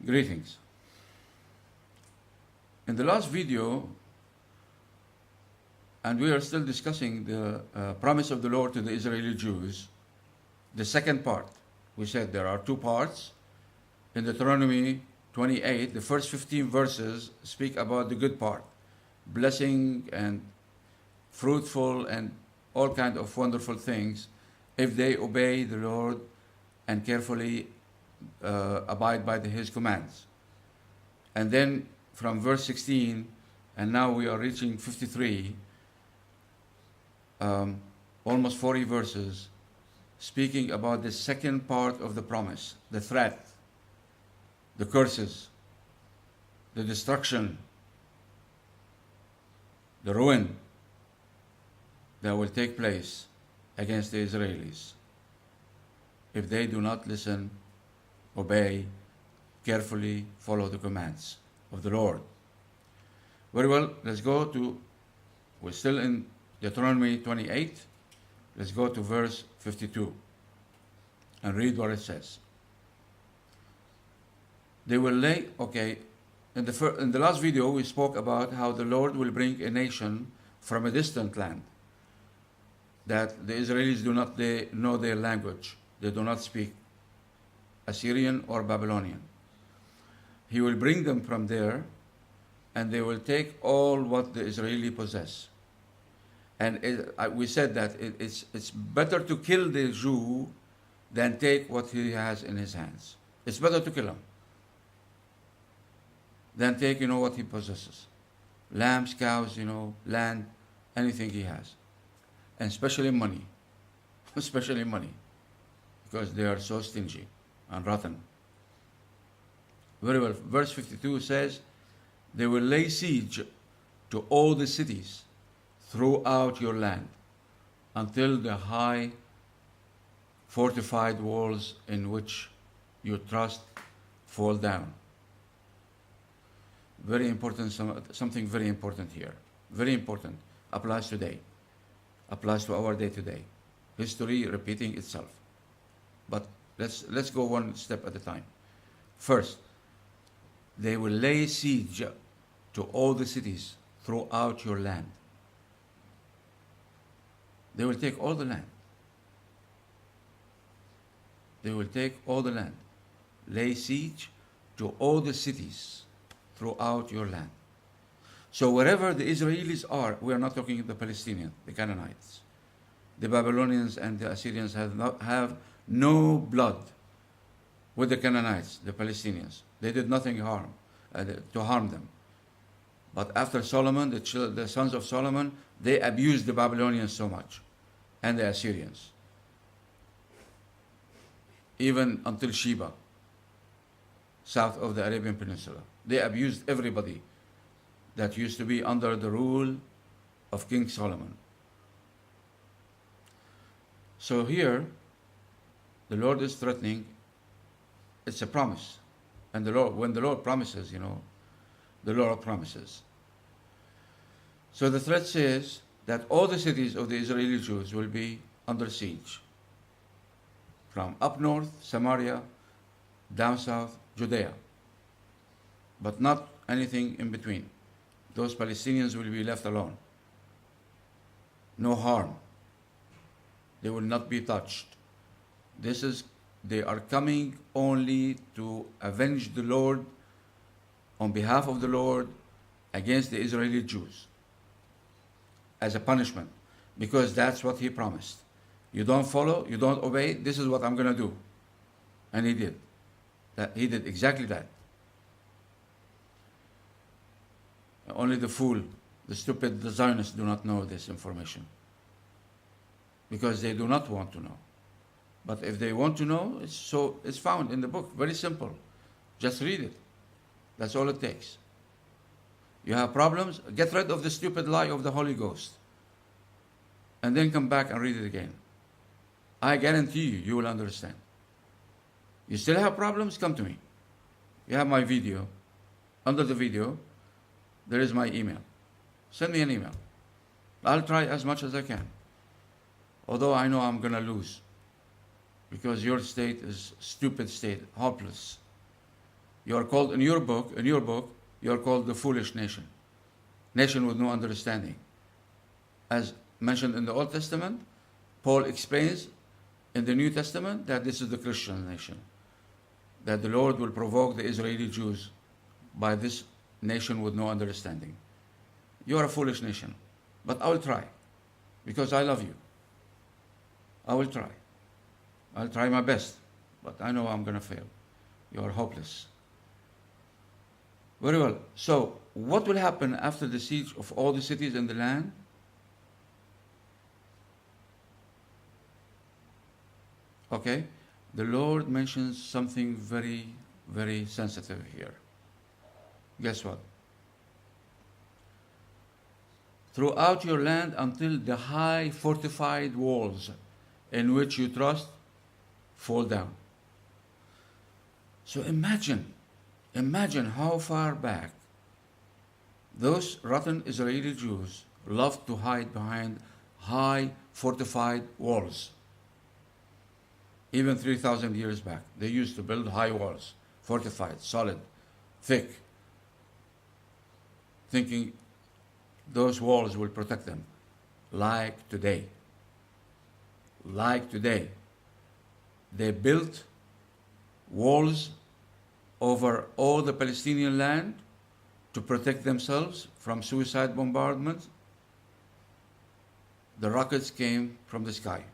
Greetings. In the last video, and we are still discussing the promise of the Lord to the Israeli Jews, the second part. We said there are two parts. In Deuteronomy 28, the first 15 verses speak about the good part, blessing and fruitful and all kinds of wonderful things if they obey the Lord and carefully abide by His commands. And then from verse 16, and now we are reaching 53, almost 40 verses, speaking about the second part of the promise, the threat, the curses, the destruction, the ruin that will take place against the Israelis if they do not listen, obey, carefully follow the commands of the Lord. Very well, let's go to, we're still in Deuteronomy 28. Let's go to verse 52 and read what it says. They will lay, okay, in the last video we spoke about how the Lord will bring a nation from a distant land, that the Israelis do not know their language. They do not speak Assyrian or Babylonian. He will bring them from there, and they will take all what the Israeli possess. And we said that it's better to kill the Jew than take what he has in his hands. It's better to kill him than take, what he possesses. Lambs, cows, land, anything he has. And especially money. Especially money. Because they are so stingy and rotten. Very well. Verse 52 says, they will lay siege to all the cities throughout your land until the high fortified walls in which you trust fall down. Very important, something very important here. Very important. Applies today. Applies to our day today. History repeating itself. But let's go one step at a time. First, they will lay siege to all the cities throughout your land. They will take all the land. They will take all the land. Lay siege to all the cities throughout your land. So wherever the Israelis are, we are not talking the Palestinians, the Canaanites. The Babylonians and the Assyrians have no blood with the Canaanites, the Palestinians. They did nothing to harm them. But after Solomon, the sons of Solomon, they abused the Babylonians so much, and the Assyrians. Even until Sheba, south of the Arabian Peninsula. They abused everybody that used to be under the rule of King Solomon. So here, the Lord is threatening. It's a promise. And when the Lord promises, the Lord promises. So the threat says that all the cities of the Israeli Jews will be under siege. From up north, Samaria, down south, Judea. But not anything in between. Those Palestinians will be left alone. No harm. They will not be touched. They are coming only to avenge the Lord on behalf of the Lord against the Israeli Jews as a punishment, because that's what He promised. You don't follow, you don't obey, this is what I'm going to do. And He did. He did exactly that. Only the fool, the stupid, the Zionists do not know this information, because they do not want to know. But if they want to know, it's found in the book. Very simple. Just read it. That's all it takes. You have problems, get rid of the stupid lie of the Holy Ghost. And then come back and read it again. I guarantee you will understand. You still have problems? Come to me. You have my video. Under the video, there is my email. Send me an email. I'll try as much as I can. Although I know I'm going to lose. Because your state is stupid state, hopeless. You are called in your book, you are called the foolish nation. Nation with no understanding. As mentioned in the Old Testament, Paul explains in the New Testament that this is the Christian nation. That the Lord will provoke the Israeli Jews by this nation with no understanding. You are a foolish nation, but I will try because I love you. I will try. I'll try my best, but I know I'm going to fail. You are hopeless. Very well. So, what will happen after the siege of all the cities in the land? Okay, the Lord mentions something very, very sensitive here. Guess what? Throughout your land until the high fortified walls in which you trust fall down. So imagine how far back those rotten Israeli Jews loved to hide behind high fortified walls. Even 3,000 years back, they used to build high walls, fortified, solid, thick, thinking those walls will protect them. Like today. They built walls over all the Palestinian land to protect themselves from suicide bombardments. The rockets came from the sky.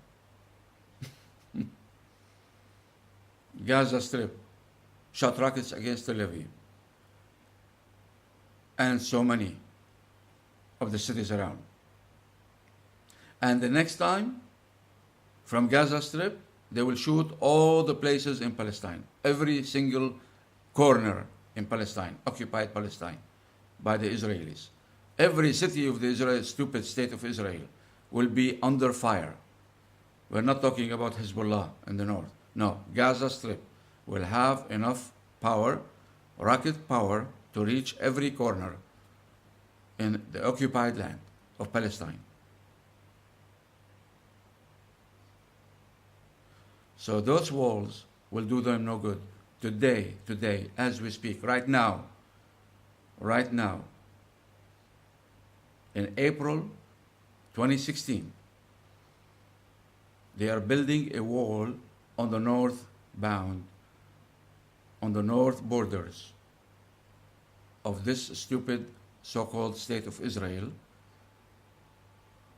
Gaza Strip shot rockets against Tel Aviv and so many of the cities around. And the next time, from Gaza Strip, they will shoot all the places in Palestine, every single corner in Palestine, occupied Palestine, by the Israelis. Every city of the stupid state of Israel will be under fire. We're not talking about Hezbollah in the north. No, Gaza Strip will have enough power, rocket power, to reach every corner in the occupied land of Palestine. So those walls will do them no good. Today, as we speak, right now, in April 2016, they are building a wall on the north borders of this stupid so-called state of Israel,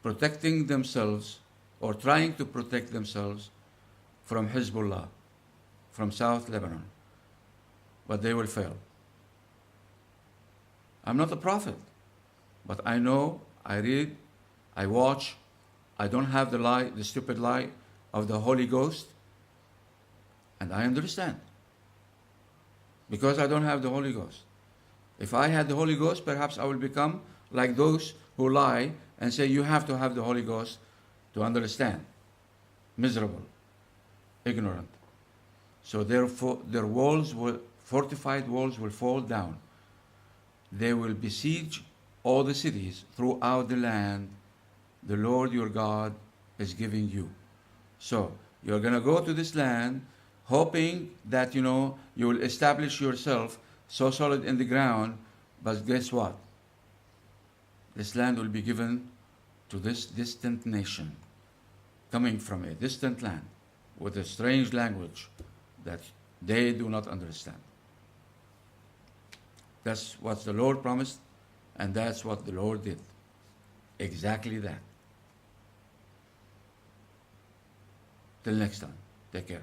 protecting themselves or trying to protect themselves from Hezbollah, from South Lebanon. But they will fail. I'm not a prophet, but I know, I read, I watch. I don't have the stupid lie of the Holy Ghost, and I understand. Because I don't have the Holy Ghost. If I had the Holy Ghost, perhaps I will become like those who lie and say you have to have the Holy Ghost to understand. Miserable, ignorant. So therefore, their fortified walls will fall down. They will besiege all the cities throughout the land the Lord your God is giving you. So you're going to go to this land hoping that, you will establish yourself so solid in the ground, but guess what? This land will be given to this distant nation, coming from a distant land, with a strange language that they do not understand. That's what the Lord promised, and that's what the Lord did. Exactly that. Till next time, take care.